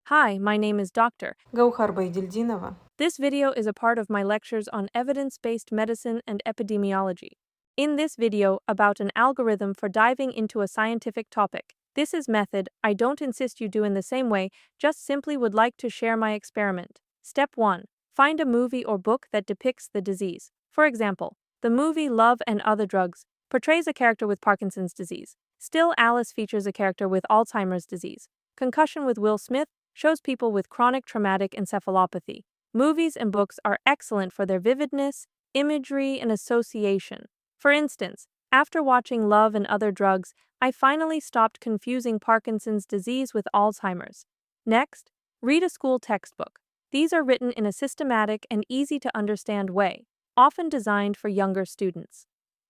Hi, my name is Dr. Gaukhar Baidildinova. This video is a part of my lectures on evidence-based medicine and epidemiology. In this video about an algorithm for diving into a scientific topic. This is method, I don't insist you do in the same way, just simply would like to share my experiment. Step 1. Find a movie or book that depicts the disease. For example, the movie Love and Other Drugs portrays a character with Parkinson's disease. Still Alice features a character with Alzheimer's disease. Concussion with Will Smith shows people with chronic traumatic encephalopathy. Movies and books are excellent for their vividness, imagery, and association. For instance, after watching Love and Other Drugs, I finally stopped confusing Parkinson's disease with Alzheimer's. Next, read a school textbook. These are written in a systematic and easy-to-understand way, often designed for younger students.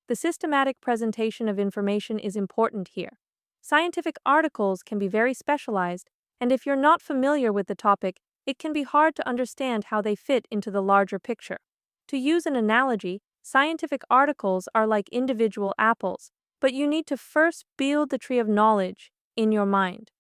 The systematic presentation of information is important here. Scientific articles can be very specialized, and if you're not familiar with the topic, it can be hard to understand how they fit into the larger picture. To use an analogy, scientific articles are like individual apples, but you need to first build the tree of knowledge in your mind.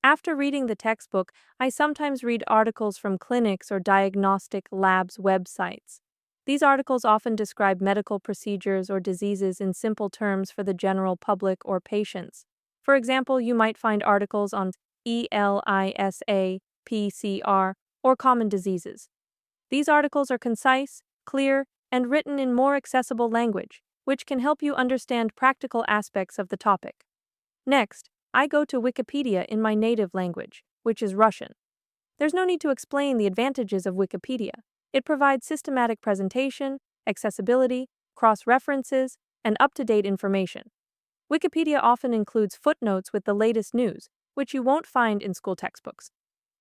After reading the textbook, I sometimes read articles from clinics or diagnostic labs' websites. These articles often describe medical procedures or diseases in simple terms for the general public or patients. For example, you might find articles on ELISA, PCR, or common diseases. These articles are concise, clear, and written in more accessible language, which can help you understand practical aspects of the topic. Next, I go to Wikipedia in my native language, which is Russian. There's no need to explain the advantages of Wikipedia. It provides systematic presentation, accessibility, cross-references, and up-to-date information. Wikipedia often includes footnotes with the latest news, which you won't find in school textbooks.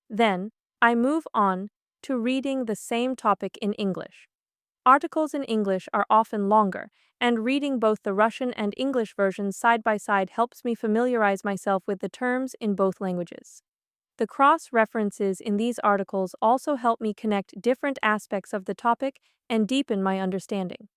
Then, I move on to reading the same topic in English. Articles in English are often longer, and reading both the Russian and English versions side by side helps me familiarize myself with the terms in both languages. The cross-references in these articles also help me connect different aspects of the topic and deepen my understanding.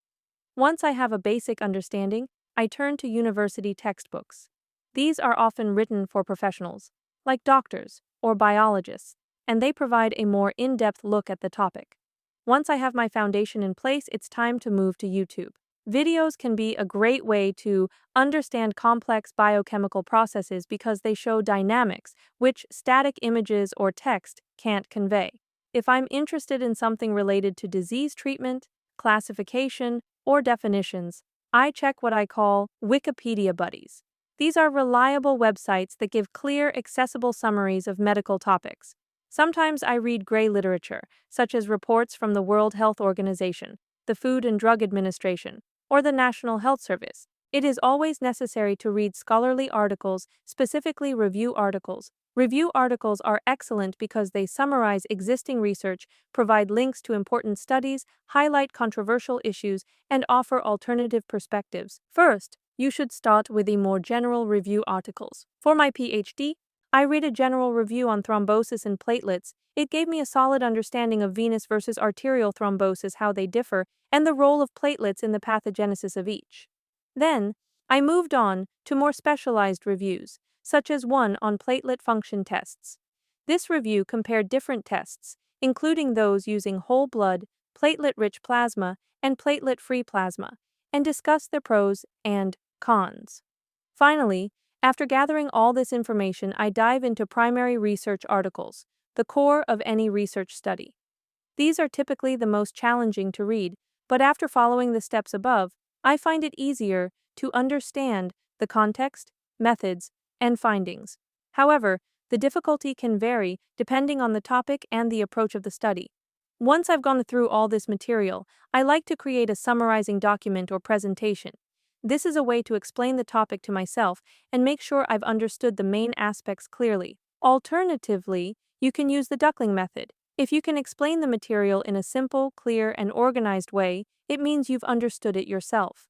Once I have a basic understanding, I turn to university textbooks. These are often written for professionals, like doctors or biologists, and they provide a more in-depth look at the topic. Once I have my foundation in place, it's time to move to YouTube. Videos can be a great way to understand complex biochemical processes because they show dynamics which static images or text can't convey. If I'm interested in something related to disease treatment, classification, or definitions, I check what I call Wikipedia buddies. These are reliable websites that give clear, accessible summaries of medical topics. Sometimes I read gray literature, such as reports from the World Health Organization, the Food and Drug Administration, or the National Health Service. It is always necessary to read scholarly articles, specifically review articles. Review articles are excellent because they summarize existing research, provide links to important studies, highlight controversial issues, and offer alternative perspectives. First, you should start with the more general review articles. For my PhD, I read a general review on thrombosis and platelets. It gave me a solid understanding of venous versus arterial thrombosis, how they differ, and the role of platelets in the pathogenesis of each. Then, I moved on to more specialized reviews, such as one on platelet function tests. This review compared different tests, including those using whole blood, platelet-rich plasma, and platelet-free plasma, and discussed their pros and cons. Finally, after gathering all this information, I dive into primary research articles, the core of any research study. These are typically the most challenging to read, but after following the steps above, I find it easier to understand the context, methods, and findings. However, the difficulty can vary depending on the topic and the approach of the study. Once I've gone through all this material, I like to create a summarizing document or presentation. This is a way to explain the topic to myself and make sure I've understood the main aspects clearly. Alternatively, you can use the duckling method. If you can explain the material in a simple, clear, and organized way, it means you've understood it yourself.